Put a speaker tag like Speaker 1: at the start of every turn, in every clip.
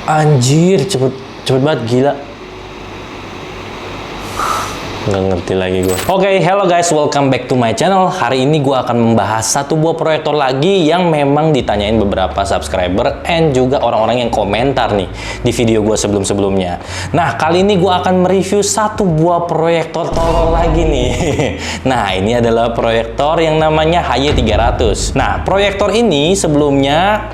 Speaker 1: Anjir, cepet banget, gila. Nggak ngerti lagi gue. Oke, hello guys, welcome back to my channel. Hari ini gue akan membahas satu buah proyektor lagi yang memang ditanyain beberapa subscriber and juga orang-orang yang komentar nih di video gue sebelum-sebelumnya. Nah, kali ini gue akan mereview satu buah proyektor tolol lagi nih. Nah, ini adalah proyektor yang namanya HY300. Nah, proyektor ini sebelumnya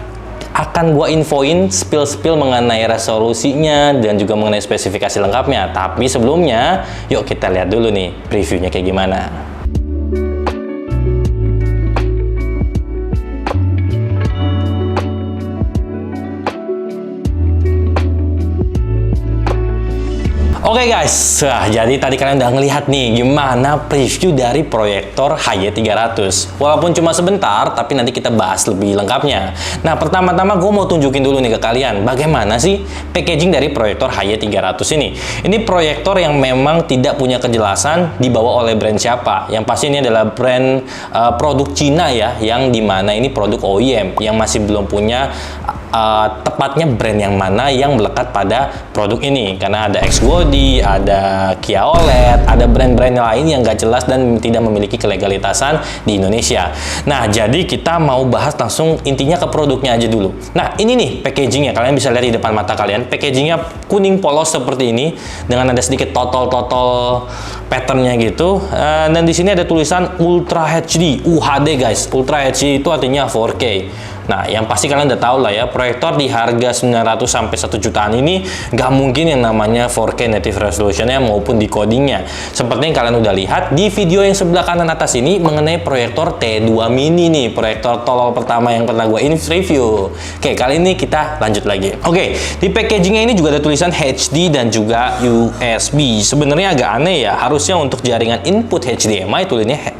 Speaker 1: akan gua infoin spill mengenai resolusinya dan juga mengenai spesifikasi lengkapnya. Tapi sebelumnya, yuk kita lihat dulu nih previewnya kayak gimana. Oke guys, jadi tadi kalian udah ngelihat nih gimana preview dari proyektor HY300. Walaupun cuma sebentar, tapi nanti kita bahas lebih lengkapnya. Nah, pertama-tama gue mau tunjukin dulu nih ke kalian bagaimana sih packaging dari proyektor HY300 ini. Ini proyektor yang memang tidak punya kejelasan dibawa oleh brand siapa. Yang pasti ini adalah brand produk Cina ya, yang dimana ini produk OEM yang masih belum punya tepatnya brand yang mana yang melekat pada produk ini, karena ada X-Body, ada Kia OLED, ada brand-brand lain yang gak jelas dan tidak memiliki kelegalitasan di Indonesia. Nah, jadi kita mau bahas langsung intinya ke produknya aja dulu. Nah, ini nih packagingnya, kalian bisa lihat di depan mata kalian. Packagingnya kuning polos seperti ini dengan ada sedikit totol-totol patternnya gitu. Dan di sini ada tulisan Ultra HD, UHD guys. Ultra HD itu artinya 4K. Nah, yang pasti kalian udah tahu lah ya, proyektor di harga 900 sampai 1 jutaan ini nggak mungkin yang namanya 4K native resolutionnya maupun decodingnya. Seperti yang kalian udah lihat di video yang sebelah kanan atas ini mengenai proyektor T2 mini nih, proyektor tolol pertama yang pernah gue review. Oke, kali ini kita lanjut lagi. Oke, di packagingnya ini juga ada tulisan HD dan juga USB. Sebenarnya agak aneh ya, harusnya untuk jaringan input HDMI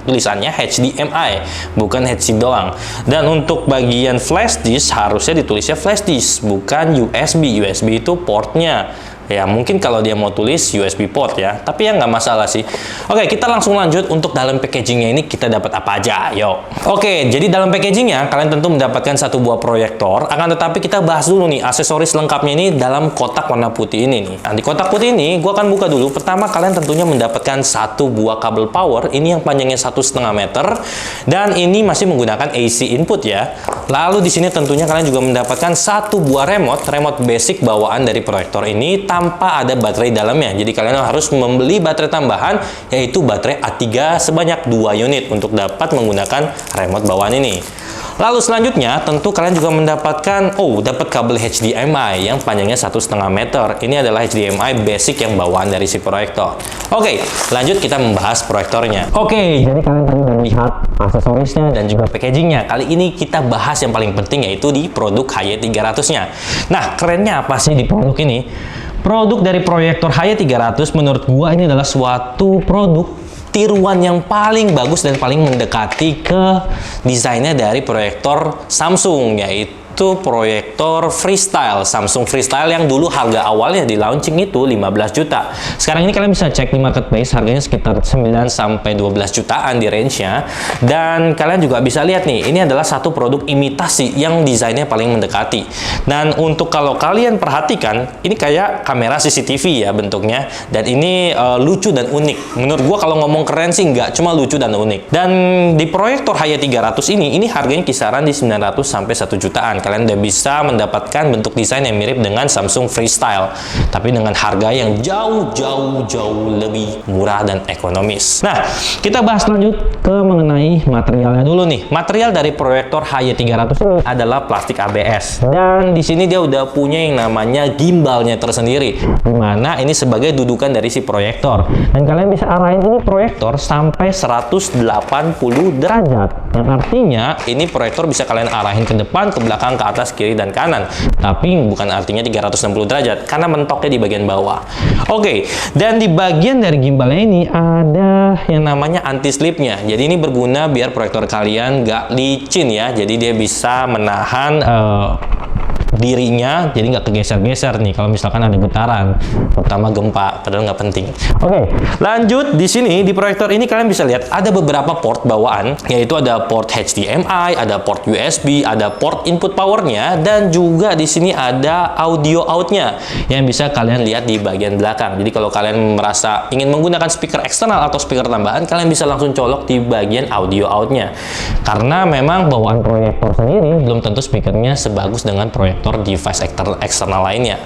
Speaker 1: tulisannya HDMI, bukan HD doang. Dan untuk bagian flash disk harusnya ditulisnya flash disk, bukan USB. USB itu portnya. Ya, mungkin kalau dia mau tulis USB port ya, tapi ya nggak masalah sih. Oke, kita langsung lanjut. Untuk dalam packagingnya ini kita dapat apa aja, yuk. Oke, jadi dalam packagingnya kalian tentu mendapatkan satu buah proyektor. Akan tetapi kita bahas dulu nih aksesoris lengkapnya ini dalam kotak warna putih ini nih. Nah, di kotak putih ini gua akan buka dulu. Pertama, kalian tentunya mendapatkan satu buah kabel power. Ini yang panjangnya 1,5 meter dan ini masih menggunakan AC input ya. Lalu di sini tentunya kalian juga mendapatkan satu buah remote basic bawaan dari proyektor ini tanpa ada baterai dalamnya. Jadi kalian harus membeli baterai tambahan, yaitu baterai A3 sebanyak 2 unit untuk dapat menggunakan remote bawaan ini. Lalu selanjutnya tentu kalian juga mendapatkan dapat kabel HDMI yang panjangnya 1,5 meter. Ini adalah HDMI basic yang bawaan dari si proyektor. Oke, lanjut kita membahas proyektornya. Oke, jadi kalian tadi udah lihat aksesorisnya dan juga packagingnya. Kali ini kita bahas yang paling penting, yaitu di produk HY300-nya. Nah, kerennya apa sih di produk ini? Produk dari proyektor HY300 menurut gua ini adalah suatu produk tiruan yang paling bagus dan paling mendekati ke desainnya dari proyektor Samsung, yaitu proyektor Freestyle, Samsung Freestyle yang dulu harga awalnya di launching itu 15 juta. Sekarang ini kalian bisa cek di marketplace, harganya sekitar 9 sampai 12 jutaan di range-nya. Dan kalian juga bisa lihat nih, ini adalah satu produk imitasi yang desainnya paling mendekati. Dan untuk kalau kalian perhatikan, ini kayak kamera CCTV ya bentuknya. Dan ini lucu dan unik. Menurut gua kalau ngomong keren sih nggak, cuma lucu dan unik. Dan di proyektor HY300 ini harganya kisaran di 900 sampai 1 jutaan. Kalian udah bisa mendapatkan bentuk desain yang mirip dengan Samsung Freestyle, tapi dengan harga yang jauh lebih murah dan ekonomis. Nah, kita bahas lanjut ke mengenai materialnya dulu nih. Material dari proyektor HY300 ini adalah plastik ABS, dan di sini dia udah punya yang namanya gimbalnya tersendiri, dimana ini sebagai dudukan dari si proyektor, dan kalian bisa arahin ini proyektor sampai 180 derajat, yang artinya ini proyektor bisa kalian arahin ke depan, ke belakang, ke atas, kiri, dan kanan. Tapi bukan artinya 360 derajat, karena mentoknya di bagian bawah. Oke, dan di bagian dari gimbalnya ini ada yang namanya anti-slipnya. Jadi ini berguna biar proyektor kalian nggak licin ya. Jadi dia bisa menahan dirinya, jadi nggak kegeser-geser nih kalau misalkan ada getaran, terutama gempa, padahal nggak penting. Oke, lanjut di sini di proyektor ini kalian bisa lihat ada beberapa port bawaan, yaitu ada port HDMI, ada port USB, ada port input powernya, dan juga di sini ada audio outnya yang bisa kalian lihat di bagian belakang. Jadi kalau kalian merasa ingin menggunakan speaker eksternal atau speaker tambahan, kalian bisa langsung colok di bagian audio outnya. Karena memang bawaan proyektor sendiri belum tentu speakernya sebagus dengan proyektor device eksternal lainnya.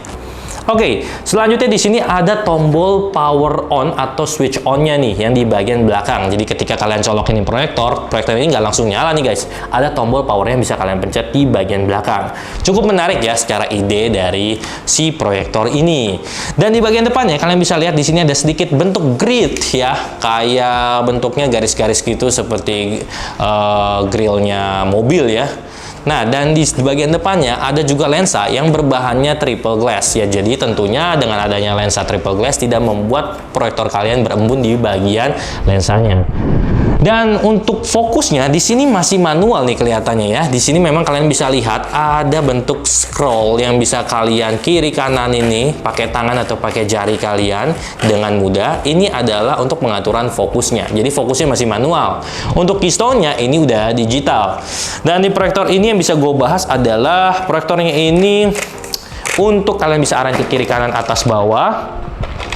Speaker 1: Oke, selanjutnya di sini ada tombol power on atau switch on-nya nih yang di bagian belakang. Jadi ketika kalian colokin ini proyektor ini nggak langsung nyala nih guys. Ada tombol power yang bisa kalian pencet di bagian belakang. Cukup menarik ya secara ide dari si proyektor ini. Dan di bagian depannya kalian bisa lihat di sini ada sedikit bentuk grid ya, kayak bentuknya garis-garis gitu seperti grillnya mobil ya. Nah, dan di bagian depannya ada juga lensa yang berbahannya triple glass ya. Jadi tentunya dengan adanya lensa triple glass tidak membuat proyektor kalian berembun di bagian lensanya. Dan untuk fokusnya di sini masih manual nih kelihatannya ya. Di sini memang kalian bisa lihat ada bentuk scroll yang bisa kalian kiri kanan ini pakai tangan atau pakai jari kalian dengan mudah. Ini adalah untuk pengaturan fokusnya. Jadi fokusnya masih manual. Untuk keystone-nya ini udah digital. Dan di proyektor ini yang bisa gue bahas adalah proyektornya ini untuk kalian bisa arahin ke kiri kanan atas bawah.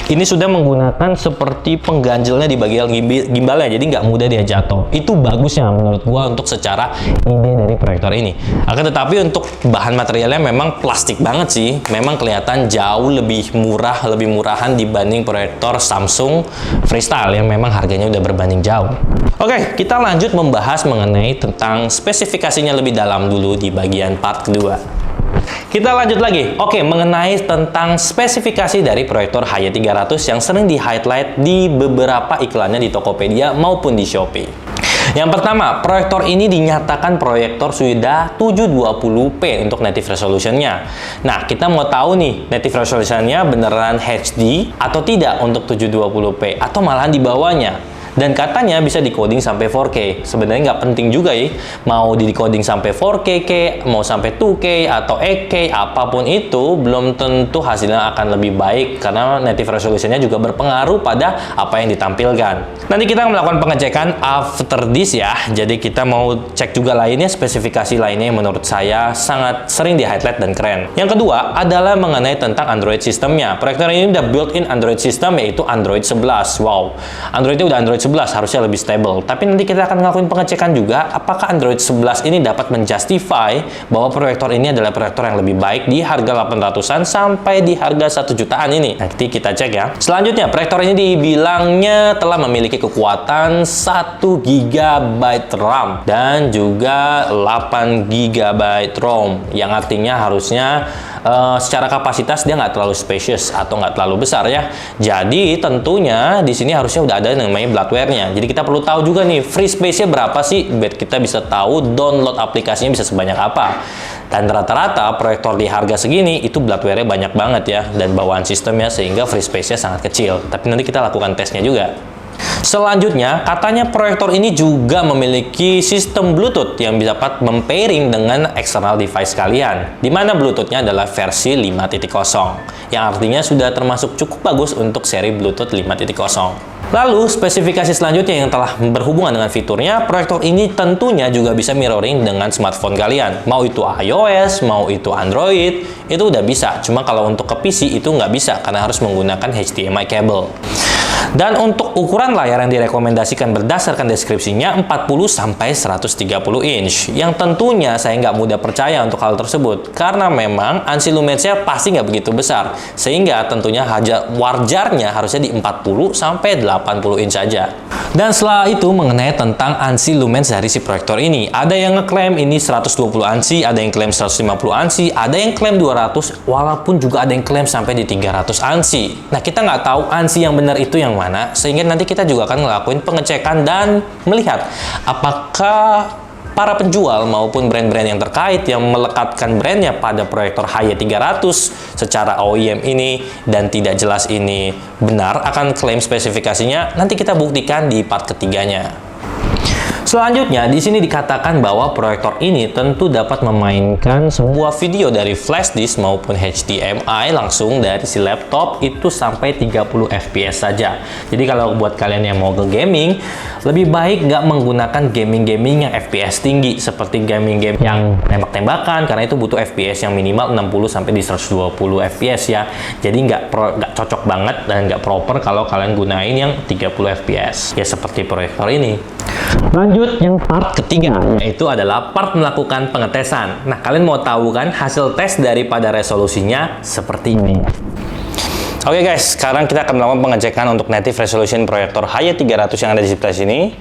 Speaker 1: Ini sudah menggunakan seperti pengganjelnya di bagian gimbalnya, jadi nggak mudah dia jatuh. Itu bagusnya menurut gua untuk secara ide dari proyektor ini. Akan tetapi untuk bahan materialnya memang plastik banget sih. Memang kelihatan jauh lebih murah, lebih murahan dibanding proyektor Samsung Freestyle yang memang harganya udah berbanding jauh. Oke, kita lanjut membahas mengenai tentang spesifikasinya lebih dalam dulu di bagian part kedua. Kita lanjut lagi. Oke, mengenai tentang spesifikasi dari proyektor HY300 yang sering di-highlight di beberapa iklannya di Tokopedia maupun di Shopee. Yang pertama, proyektor ini dinyatakan proyektor sudah 720p untuk native resolution-nya. Nah, kita mau tahu nih, native resolution-nya beneran HD atau tidak untuk 720p atau malahan di bawahnya. Dan katanya bisa decoding sampai 4K. Sebenarnya nggak penting juga ya, mau di decoding sampai 4K, mau sampai 2K atau 8K, apapun itu belum tentu hasilnya akan lebih baik karena native resolution-nya juga berpengaruh pada apa yang ditampilkan. Nanti kita melakukan pengecekan after this ya. Jadi kita mau cek juga lainnya, spesifikasi lainnya yang menurut saya sangat sering di-highlight dan keren. Yang kedua adalah mengenai tentang Android sistemnya. Proyektor ini udah built-in Android system yaitu Android 11. Wow, Androidnya udah Android 11, harusnya lebih stable. Tapi nanti kita akan ngelakuin pengecekan juga apakah Android 11 ini dapat menjustify bahwa proyektor ini adalah proyektor yang lebih baik di harga 800-an sampai di harga 1 jutaan ini. Nanti kita cek ya. Selanjutnya, proyektor ini dibilangnya telah memiliki kekuatan 1 GB RAM dan juga 8 GB ROM, yang artinya harusnya secara kapasitas dia nggak terlalu spacious atau nggak terlalu besar ya. Jadi tentunya di sini harusnya udah ada yang namanya bloatware-nya. Jadi kita perlu tahu juga nih free space-nya berapa sih biar kita bisa tahu download aplikasinya bisa sebanyak apa. Dan rata-rata proyektor di harga segini itu bloatware-nya banyak banget ya dan bawaan sistemnya sehingga free space-nya sangat kecil. Tapi nanti kita lakukan tesnya juga. Selanjutnya, katanya proyektor ini juga memiliki sistem Bluetooth yang dapat mempairing dengan external device kalian, di mana Bluetooth-nya adalah versi 5.0, yang artinya sudah termasuk cukup bagus untuk seri Bluetooth 5.0. Lalu, spesifikasi selanjutnya yang telah berhubungan dengan fiturnya, proyektor ini tentunya juga bisa mirroring dengan smartphone kalian. Mau itu iOS, mau itu Android, itu udah bisa. Cuma kalau untuk ke PC itu nggak bisa, karena harus menggunakan HDMI cable. Dan untuk ukuran layar yang direkomendasikan berdasarkan deskripsinya 40-130 inch. Yang tentunya saya nggak mudah percaya untuk hal tersebut, karena memang ANSI lumensnya pasti nggak begitu besar. Sehingga tentunya wajarnya harusnya di 40-80 inch saja. Dan setelah itu mengenai tentang ANSI lumens dari si proyektor ini. Ada yang ngeklaim ini 120 ANSI, ada yang klaim 150 ANSI, ada yang klaim 200, walaupun juga ada yang klaim sampai di 300 ANSI. Nah, kita nggak tahu ANSI yang benar itu yang mana, sehingga nanti kita juga akan ngelakuin pengecekan dan melihat apakah para penjual maupun brand-brand yang terkait yang melekatkan brandnya pada proyektor HY300 secara OEM ini dan tidak jelas ini benar akan klaim spesifikasinya, nanti kita buktikan di part ketiganya. Selanjutnya, di sini dikatakan bahwa proyektor ini tentu dapat memainkan sebuah video dari flash disk maupun HDMI langsung dari si laptop itu sampai 30 fps saja. Jadi kalau buat kalian yang mau ke gaming, lebih baik nggak menggunakan gaming-gaming yang FPS tinggi seperti gaming-game yang tembak-tembakan, karena itu butuh FPS yang minimal 60 sampai di 120 fps ya. Jadi nggak cocok banget dan nggak proper kalau kalian gunain yang 30 fps ya, seperti proyektor ini. Lanjut yang part ketiga, yaitu adalah part melakukan pengetesan. Nah, kalian mau tahu kan hasil tes daripada resolusinya seperti ini. Oke guys, sekarang kita akan melakukan pengecekan untuk native resolution proyektor Hayat 300 yang ada di sebelah sini.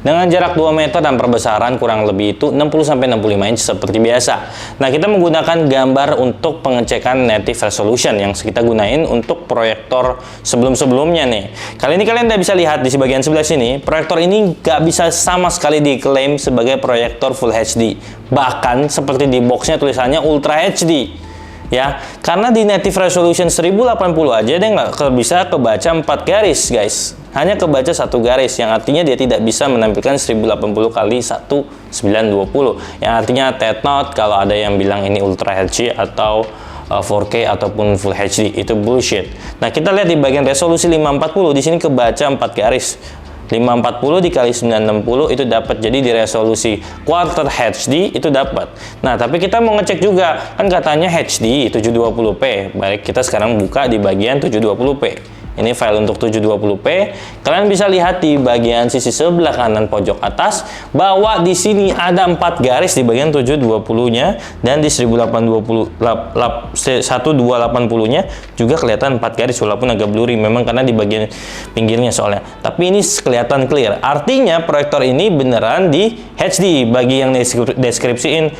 Speaker 1: Dengan jarak 2 meter dan perbesaran kurang lebih itu 60-65 inch seperti biasa. Nah, kita menggunakan gambar untuk pengecekan native resolution yang kita gunain untuk proyektor sebelum-sebelumnya nih. Kali ini kalian udah bisa lihat di bagian sebelah sini, proyektor ini nggak bisa sama sekali diklaim sebagai proyektor Full HD. Bahkan seperti di boxnya tulisannya Ultra HD. Ya, karena di native resolution 1080 aja dia nggak bisa kebaca 4 garis guys, hanya kebaca 1 garis, yang artinya dia tidak bisa menampilkan 1080 kali 1920, yang artinya tetot not kalau ada yang bilang ini Ultra HD atau 4K ataupun Full HD, itu bullshit. Nah, kita lihat di bagian resolusi 540 di sini kebaca 4 garis. 540 dikali 960 itu dapat, jadi di resolusi quarter HD itu dapat. Nah, tapi kita mau ngecek juga, kan katanya HD 720p. Baik, kita sekarang buka di bagian 720p. Ini file untuk 720p. Kalian bisa lihat di bagian sisi sebelah kanan pojok atas bahwa di sini ada 4 garis di bagian 720-nya, dan di 1280-nya juga kelihatan 4 garis walaupun agak blurry memang karena di bagian pinggirnya soalnya. Tapi ini kelihatan clear. Artinya proyektor ini beneran di HD. Bagi yang deskripsiin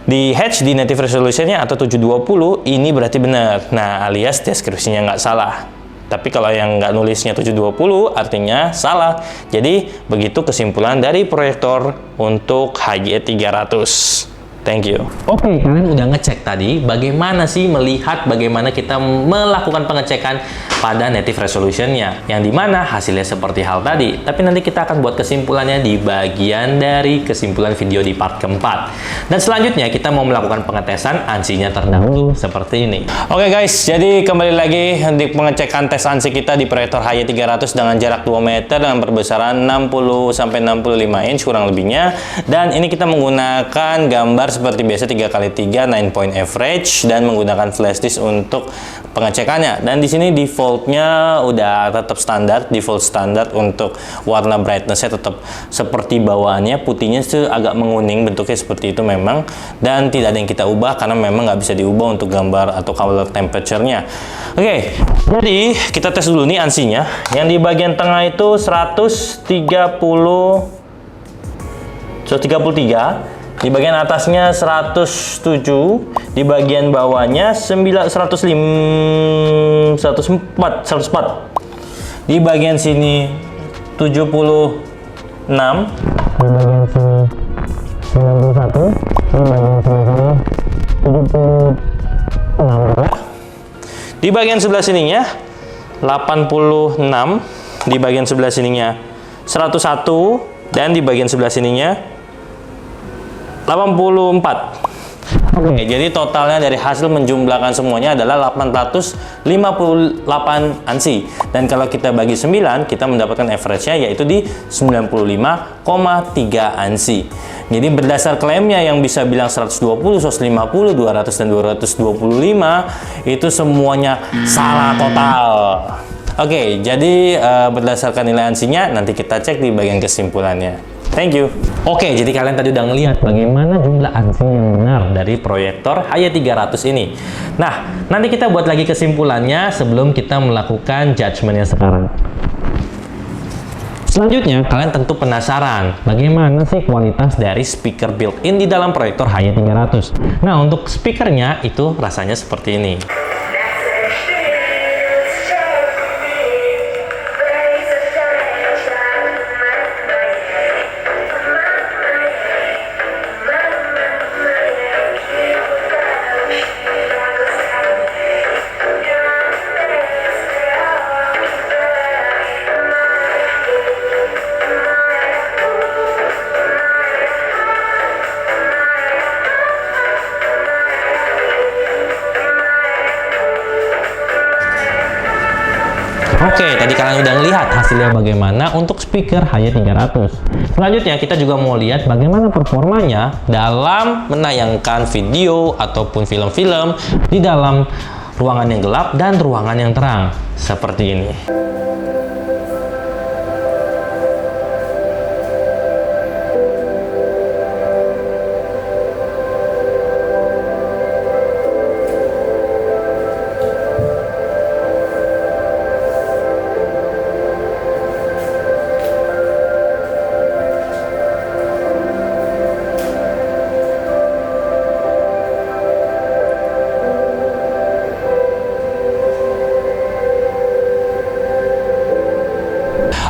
Speaker 1: di HD native resolutionnya atau 720, ini berarti benar. Nah, alias deskripsinya nggak salah. Tapi kalau yang nggak nulisnya 720 artinya salah. Jadi begitu kesimpulan dari proyektor untuk HYE 300. Thank you. Oke, kalian udah ngecek tadi bagaimana sih melihat bagaimana kita melakukan pengecekan pada native resolutionnya, yang dimana hasilnya seperti hal tadi. Tapi nanti kita akan buat kesimpulannya di bagian dari kesimpulan video di part keempat. Dan selanjutnya kita mau melakukan pengetesan ANSI-nya terdahulu seperti ini. Oke guys, jadi kembali lagi di pengecekan tes ANSI kita di proyektor HYE 300 dengan jarak 2 meter dengan perbesaran 60-65 inch kurang lebihnya. Dan ini kita menggunakan gambar seperti biasa 3x3 9 point average dan menggunakan flash disk untuk pengecekannya. Dan di sini defaultnya udah tetap standar, default standar untuk warna brightness-nya tetap seperti bawaannya, putihnya agak menguning, bentuknya seperti itu memang, dan tidak ada yang kita ubah karena memang nggak bisa diubah untuk gambar atau color temperature-nya. Oke, jadi kita tes dulu nih ANSI-nya. Yang di bagian tengah itu 133, di bagian atasnya 107, di bagian bawahnya 104, di bagian sini 76, di bagian sini 91, di bagian sebelah sini 76, di bagian sebelah sininya 86, di bagian sebelah sininya 101, dan di bagian sebelah sininya 84. Oke, jadi totalnya dari hasil menjumlahkan semuanya adalah 858 ANSI. Dan kalau kita bagi 9, kita mendapatkan average-nya yaitu di 95,3 ANSI. Jadi berdasar klaimnya yang bisa bilang 120, 150, 200, dan 225 itu semuanya salah total. Oke, jadi berdasarkan nilai ANSI-nya nanti kita cek di bagian kesimpulannya. Thank you. Oke, jadi kalian tadi udah ngelihat bagaimana jumlah ANSI yang benar dari proyektor HYE 300 ini. Nah, nanti kita buat lagi kesimpulannya sebelum kita melakukan judgement-nya sekarang. Selanjutnya, kalian tentu penasaran bagaimana sih kualitas dari speaker built-in di dalam proyektor HYE 300. Nah, untuk speakernya itu rasanya seperti ini. Oke, tadi kalian udah ngelihat hasilnya bagaimana untuk speaker HY300. Selanjutnya kita juga mau lihat bagaimana performanya dalam menayangkan video ataupun film-film di dalam ruangan yang gelap dan ruangan yang terang. Seperti ini.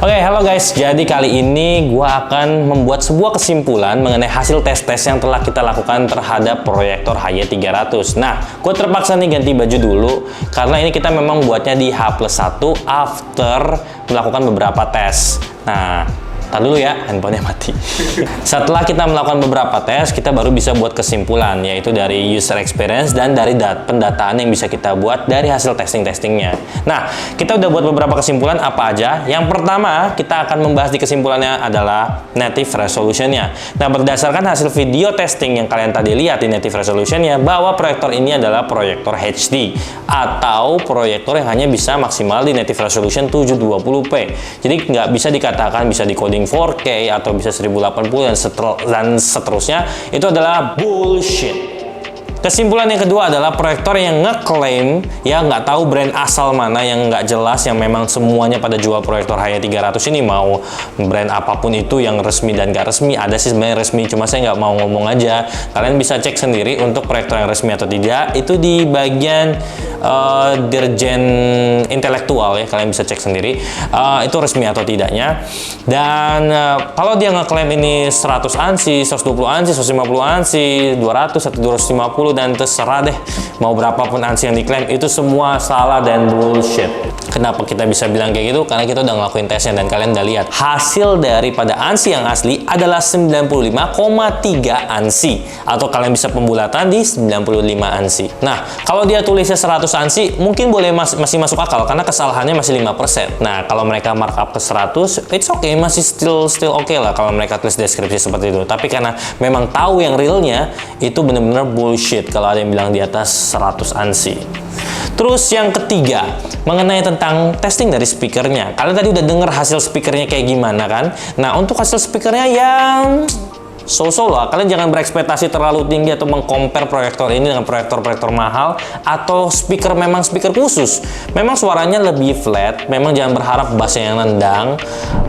Speaker 1: Oke, halo guys. Jadi kali ini gua akan membuat sebuah kesimpulan mengenai hasil tes-tes yang telah kita lakukan terhadap proyektor HY300. Nah, gua terpaksa nih ganti baju dulu karena ini kita memang buatnya di H+1 after melakukan beberapa tes. Nah, tar dulu ya, handphonenya mati. Setelah kita melakukan beberapa tes, kita baru bisa buat kesimpulan, yaitu dari user experience dan dari pendataan yang bisa kita buat dari hasil testing-testingnya. Nah, kita udah buat beberapa kesimpulan apa aja. Yang pertama, kita akan membahas di kesimpulannya adalah native resolution-nya. Nah, berdasarkan hasil video testing yang kalian tadi lihat di native resolution-nya, bahwa proyektor ini adalah proyektor HD atau proyektor yang hanya bisa maksimal di native resolution 720p. Jadi nggak bisa dikatakan bisa di-coding 4K atau bisa 1080 dan seterusnya. Itu adalah bullshit. Kesimpulan yang kedua adalah proyektor yang ngeklaim, ya nggak tahu brand asal mana, yang nggak jelas, yang memang semuanya pada jual proyektor HY300 ini, mau brand apapun itu, yang resmi dan nggak resmi. Ada sih sebenarnya resmi, cuma saya nggak mau ngomong aja. Kalian bisa cek sendiri untuk proyektor yang resmi atau tidak, itu di bagian dirjen intelektual ya, kalian bisa cek sendiri itu resmi atau tidaknya. Dan kalau dia ngeklaim ini 100 ANSI, 120 ANSI, 150 ANSI, 200 atau 250, dan terserah deh mau berapapun ANSI yang diklaim, itu semua salah dan bullshit. Kenapa kita bisa bilang kayak gitu? Karena kita udah ngelakuin tesnya dan kalian udah lihat hasil daripada ANSI yang asli adalah 95,3 ANSI, atau kalian bisa pembulatan di 95 ANSI. Nah, kalau dia tulisnya 100 ANSI mungkin boleh masih masuk akal karena kesalahannya masih 5%. Nah, kalau mereka markup ke 100, it's okay, masih still okay lah kalau mereka tulis deskripsi seperti itu. Tapi karena memang tahu yang realnya, itu bener-bener bullshit kalau ada yang bilang di atas 100 ANSI. Terus yang ketiga, mengenai tentang testing dari speakernya. Kalian tadi udah denger hasil speakernya kayak gimana kan? Nah, untuk hasil speakernya yang so-so lah. Kalian jangan berekspektasi terlalu tinggi atau mengcompare proyektor ini dengan proyektor-proyektor mahal atau speaker memang speaker khusus. Memang suaranya lebih flat, memang jangan berharap bassnya yang nendang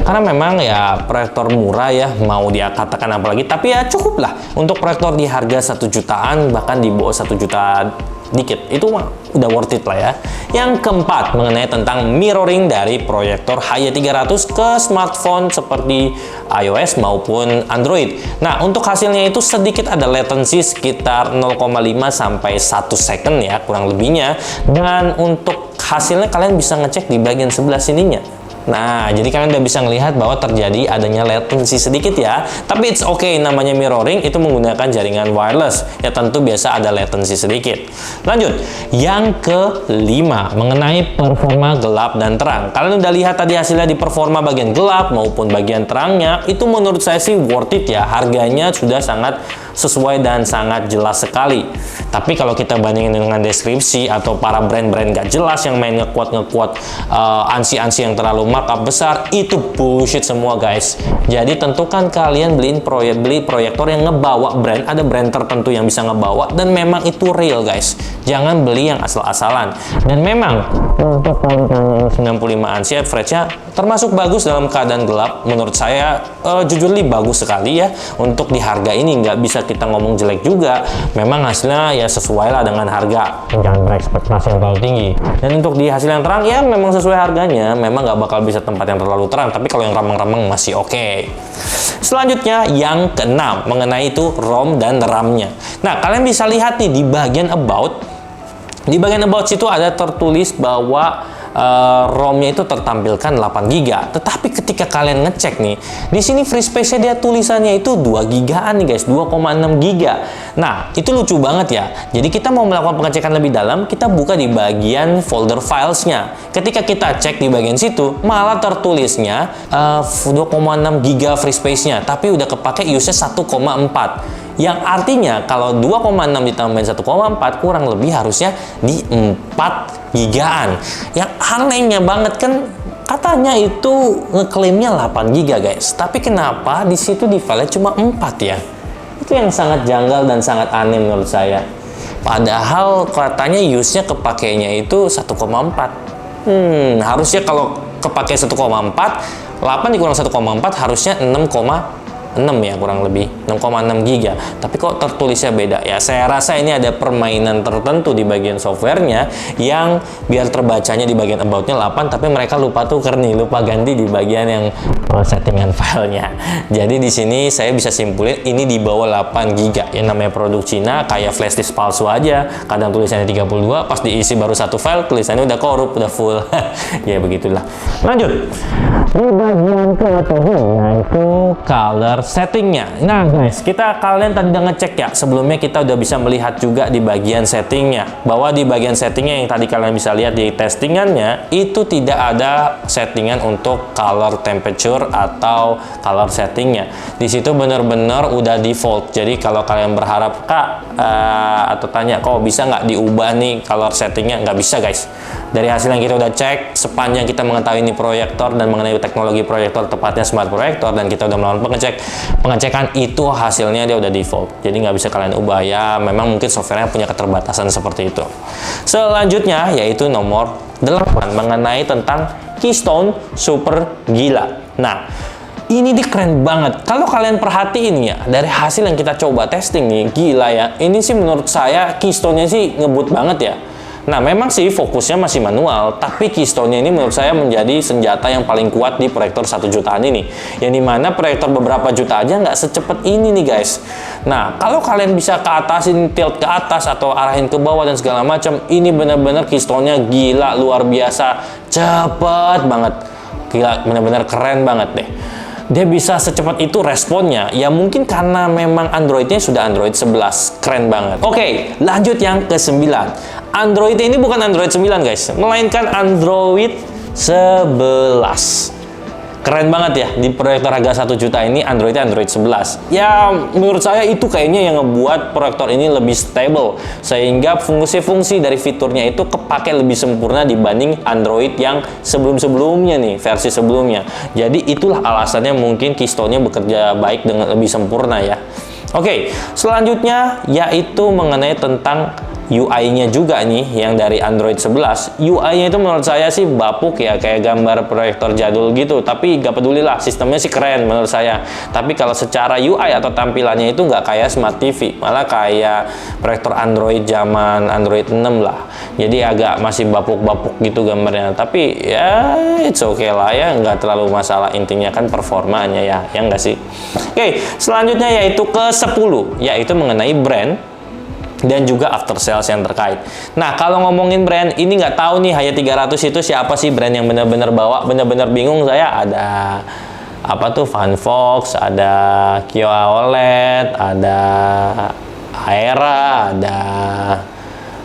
Speaker 1: karena memang ya proyektor murah ya, mau dia katakan apalagi, tapi ya cukup lah untuk proyektor di harga 1 jutaan, bahkan di bawah 1 juta dikit, itu udah worth it lah ya. Yang keempat, mengenai tentang mirroring dari proyektor HY300 ke smartphone seperti iOS maupun Android. Nah, untuk hasilnya itu sedikit ada latency sekitar 0,5 sampai 1 second ya, kurang lebihnya. Dan untuk hasilnya kalian bisa ngecek di bagian sebelah sininya. Nah, jadi kalian udah bisa ngelihat bahwa terjadi adanya latency sedikit ya. Tapi it's okay, namanya mirroring, itu menggunakan jaringan wireless. Ya tentu biasa ada latency sedikit. Lanjut, yang kelima, mengenai performa gelap dan terang. Kalian udah lihat tadi hasilnya di performa bagian gelap maupun bagian terangnya. Itu menurut saya sih worth it ya. Harganya sudah sangat sesuai dan sangat jelas sekali. Tapi kalau kita bandingin dengan deskripsi atau para brand-brand gak jelas yang main ngekuat ANSI-ANSI yang terlalu markup besar, itu bullshit semua guys. Jadi tentukan kalian beli proyektor yang ngebawa brand, ada brand tertentu yang bisa ngebawa dan memang itu real guys. Jangan beli yang asal-asalan. Dan memang untuk 95 ANSI average-nya termasuk bagus dalam keadaan gelap. Menurut saya jujur bagus sekali ya. Untuk di harga ini nggak bisa kita ngomong jelek juga. Memang hasilnya ya sesuai lah dengan harga. Jangan berekspektasi yang terlalu tinggi. Dan untuk di hasil yang terang ya memang sesuai harganya. Memang nggak bakal bisa tempat yang terlalu terang. Tapi kalau yang ramang-ramang masih oke. Selanjutnya yang keenam, mengenai itu ROM dan RAM-nya. Nah, kalian bisa lihat nih di bagian about. Di bagian about situ ada tertulis bahwa ROM-nya itu tertampilkan 8 GB. Tetapi ketika kalian ngecek nih, di sini free space-nya dia tulisannya itu 2 GB-an nih guys, 2,6 GB. Nah, itu lucu banget ya. Jadi kita mau melakukan pengecekan lebih dalam, kita buka di bagian folder filesnya. Ketika kita cek di bagian situ, malah tertulisnya 2,6 GB free space-nya, tapi udah kepake use-nya 1,4. Yang artinya kalau 2,6 ditambahin 1,4 kurang lebih harusnya di 4 gigaan. Yang anehnya banget kan katanya itu ngeklaimnya 8 giga guys. Tapi kenapa di situ di file cuma 4 ya? Itu yang sangat janggal dan sangat aneh menurut saya. Padahal katanya use-nya kepakainya itu 1,4. Harusnya kalau kepakai 1,4, 8 dikurang 1,4 harusnya 6 ya kurang lebih 6,6 giga. Tapi kok tertulisnya beda ya? Saya rasa ini ada permainan tertentu di bagian softwarenya yang biar terbacanya di bagian about-nya 8, tapi mereka lupa tuker nih, lupa ganti di bagian yang settingan filenya. Jadi di sini saya bisa simpulin ini di bawah 8 giga. Yang namanya produk Cina kayak flash disk palsu aja. Kadang tulisannya 32, pas diisi baru satu file tulisannya udah korup, udah full. Ya begitulah. Lanjut. Di bagian ketujuhnya itu color settingnya. Nah guys, kalian tadi udah ngecek ya, sebelumnya kita udah bisa melihat juga di bagian settingnya, bahwa di bagian settingnya yang tadi kalian bisa lihat di testingannya itu tidak ada settingan untuk color temperature atau color settingnya. Di situ bener-bener udah default. Jadi kalau kalian berharap atau tanya kok bisa nggak diubah nih color settingnya, nggak bisa guys. Dari hasil yang kita udah cek, sepanjang kita mengetahui ini proyektor dan mengenai teknologi proyektor, tepatnya smart proyektor, dan kita udah melakukan pengecekan itu hasilnya dia udah default. Jadi nggak bisa kalian ubah ya. Memang mungkin softwarenya punya keterbatasan seperti itu. Selanjutnya yaitu nomor 8 mengenai tentang Keystone Super Gila. Nah, ini dia keren banget. Kalau kalian perhatiin ya, dari hasil yang kita coba testing nih, gila ya. Ini sih menurut saya Keystone-nya sih ngebut banget ya. Nah, memang sih fokusnya masih manual, tapi Keystone-nya ini menurut saya menjadi senjata yang paling kuat di proyektor 1 jutaan ini. Yang dimana proyektor beberapa juta aja nggak secepat ini nih guys. Nah, kalau kalian bisa ke atasin, tilt ke atas atau arahin ke bawah dan segala macam, ini benar-benar Keystone-nya gila, luar biasa, cepet banget. Gila, benar-benar keren banget deh. Dia bisa secepat itu responnya. Ya mungkin karena memang Android-nya sudah Android 11. Keren banget. Oke, lanjut yang ke-9. Android ini bukan Android 9 guys, melainkan Android 11. Keren banget ya, di proyektor harga 1 juta ini Androidnya Android 11. Ya menurut saya itu kayaknya yang ngebuat proyektor ini lebih stable, sehingga fungsi-fungsi dari fiturnya itu kepake lebih sempurna dibanding Android yang sebelum-sebelumnya nih, versi sebelumnya. Jadi itulah alasannya mungkin Keystone-nya bekerja baik dengan lebih sempurna ya. Oke, selanjutnya yaitu mengenai tentang UI-nya juga nih, yang dari Android 11. UI-nya itu menurut saya sih bapuk ya, kayak gambar proyektor jadul gitu. Tapi gak peduli lah, sistemnya sih keren menurut saya. Tapi kalau secara UI atau tampilannya itu nggak kayak Smart TV, malah kayak proyektor Android zaman Android 6 lah. Jadi agak masih bapuk-bapuk gitu gambarnya. Tapi ya it's okay lah ya, nggak terlalu masalah. Intinya kan performanya ya, yang nggak sih? Oke, selanjutnya yaitu ke-10, yaitu mengenai brand dan juga after sales yang terkait. Nah, kalau ngomongin brand, ini nggak tahu nih Hayat 300 itu siapa sih brand yang benar-benar bawa, benar-benar bingung saya. Ada apa tuh, Fanfox, ada Kiowa OLED, ada Aera, ada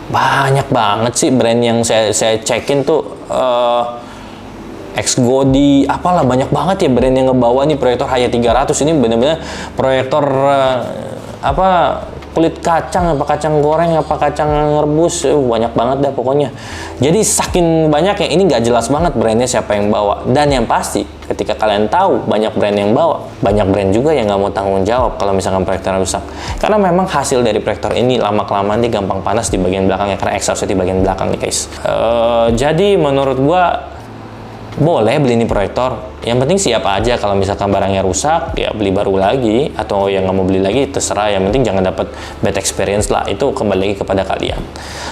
Speaker 1: banyak banget sih brand yang saya cekin tuh. Xgodi, apalah banyak banget ya brand yang ngebawa nih proyektor Hayat 300 ini. Benar-benar proyektor kulit kacang, apa kacang goreng, apa kacang rebus, banyak banget dah pokoknya. Jadi saking banyak yang ini nggak jelas banget brandnya siapa yang bawa. Dan yang pasti ketika kalian tahu banyak brand yang bawa, banyak brand juga yang nggak mau tanggung jawab kalau misalkan proyektor rusak. Karena memang hasil dari proyektor ini lama-kelamaan dia gampang panas di bagian belakangnya, karena exhaustnya di bagian belakang nih guys. Jadi menurut gua boleh beli ini proyektor, yang penting siap aja kalau misalkan barangnya rusak ya beli baru lagi, atau yang nggak mau beli lagi terserah, yang penting jangan dapat bad experience lah, itu kembali lagi kepada kalian.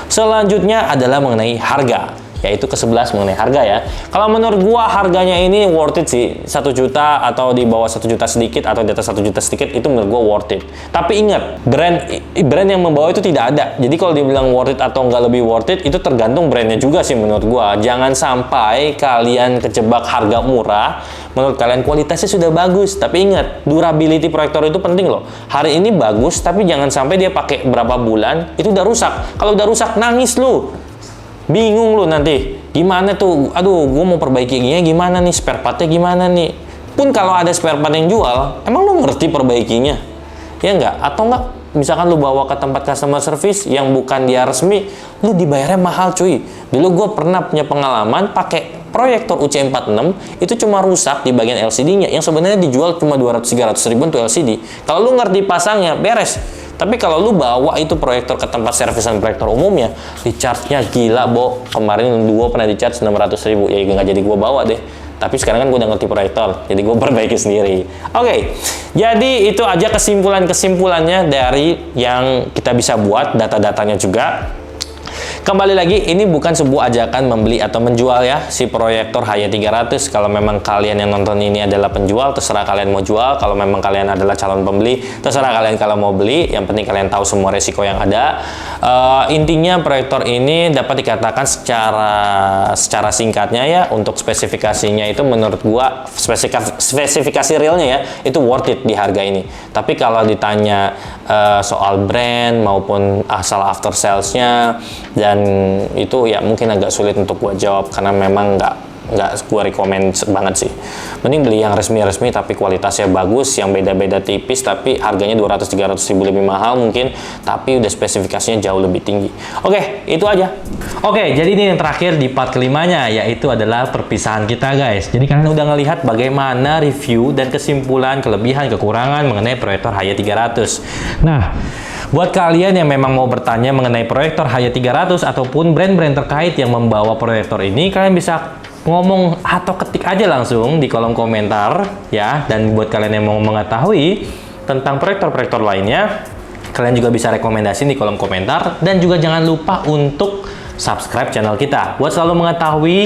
Speaker 1: Selanjutnya adalah mengenai harga. yaitu ke-11 mengenai harga ya. Kalau menurut gua harganya ini worth it sih, 1 juta atau di bawah 1 juta sedikit atau di atas 1 juta sedikit itu menurut gua worth it. Tapi ingat, brand yang membawa itu tidak ada. Jadi kalau dibilang worth it atau nggak lebih worth it itu tergantung brandnya juga sih menurut gua. Jangan sampai kalian kejebak harga murah, menurut kalian kualitasnya sudah bagus, tapi ingat, durability proyektor itu penting loh. Hari ini bagus, tapi jangan sampai dia pakai berapa bulan itu udah rusak. Kalau udah rusak nangis lu. Bingung lu nanti, gimana tuh, aduh gue mau perbaikinya gimana nih, spare partnya gimana nih. Pun kalau ada spare part yang jual, emang lu ngerti perbaikinya? Ya enggak? Atau enggak, misalkan lu bawa ke tempat customer service yang bukan dia resmi, lu dibayarnya mahal cuy. Dulu gue pernah punya pengalaman pakai proyektor UC46, itu cuma rusak di bagian LCD-nya, yang sebenarnya dijual cuma 200-300 ribuan tuh LCD. Kalau lu ngerti pasangnya, beres. Tapi kalau lu bawa itu proyektor ke tempat servisan proyektor umumnya, di charge-nya gila, Bo. Kemarin Duo pernah di charge 600 ribu. Ya nggak jadi gua bawa deh. Tapi sekarang kan gue udah ngerti proyektor, jadi gue perbaiki sendiri. Oke, jadi itu aja kesimpulannya dari yang kita bisa buat, data-datanya juga. Kembali lagi, ini bukan sebuah ajakan membeli atau menjual ya, si proyektor HY300. Kalau memang kalian yang nonton ini adalah penjual, terserah kalian mau jual. Kalau memang kalian adalah calon pembeli, terserah kalian kalau mau beli. Yang penting kalian tahu semua resiko yang ada. Intinya proyektor ini dapat dikatakan secara singkatnya ya, untuk spesifikasinya itu menurut gua, spesifikasi realnya ya, itu worth it di harga ini. Tapi kalau ditanya soal brand maupun asal after sales-nya, dan itu ya mungkin agak sulit untuk gua jawab karena memang nggak gua rekomend banget sih. Mending beli yang resmi-resmi tapi kualitasnya bagus, yang beda-beda tipis tapi harganya 200-300 ribu lebih mahal mungkin, tapi udah spesifikasinya jauh lebih tinggi. Oke, itu aja. Oke, jadi ini yang terakhir di part kelimanya, yaitu adalah perpisahan kita guys. Jadi kalian udah ngelihat bagaimana review dan kesimpulan kelebihan kekurangan mengenai proyektor HY300. Nah, buat kalian yang memang mau bertanya mengenai proyektor HY300 ataupun brand-brand terkait yang membawa proyektor ini, kalian bisa ngomong atau ketik aja langsung di kolom komentar ya. Dan buat kalian yang mau mengetahui tentang proyektor-proyektor lainnya, kalian juga bisa rekomendasi di kolom komentar. Dan juga jangan lupa untuk subscribe channel kita buat selalu mengetahui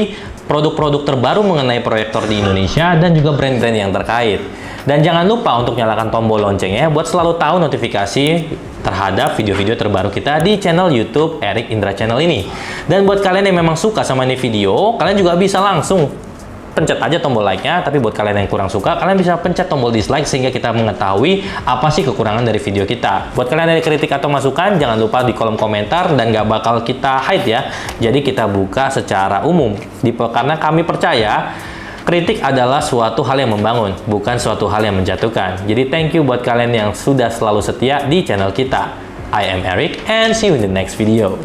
Speaker 1: produk-produk terbaru mengenai proyektor di Indonesia dan juga brand-brand yang terkait. Dan jangan lupa untuk nyalakan tombol loncengnya buat selalu tahu notifikasi terhadap video-video terbaru kita di channel YouTube Erik Indra Channel ini. Dan buat kalian yang memang suka sama ini video, kalian juga bisa langsung pencet aja tombol like-nya. Tapi buat kalian yang kurang suka, kalian bisa pencet tombol dislike sehingga kita mengetahui apa sih kekurangan dari video kita. Buat kalian yang ada kritik atau masukan, jangan lupa di kolom komentar dan gak bakal kita hide ya. Jadi kita buka secara umum. Karena kami percaya kritik adalah suatu hal yang membangun, bukan suatu hal yang menjatuhkan. Jadi thank you buat kalian yang sudah selalu setia di channel kita. I am Erik and see you in the next video.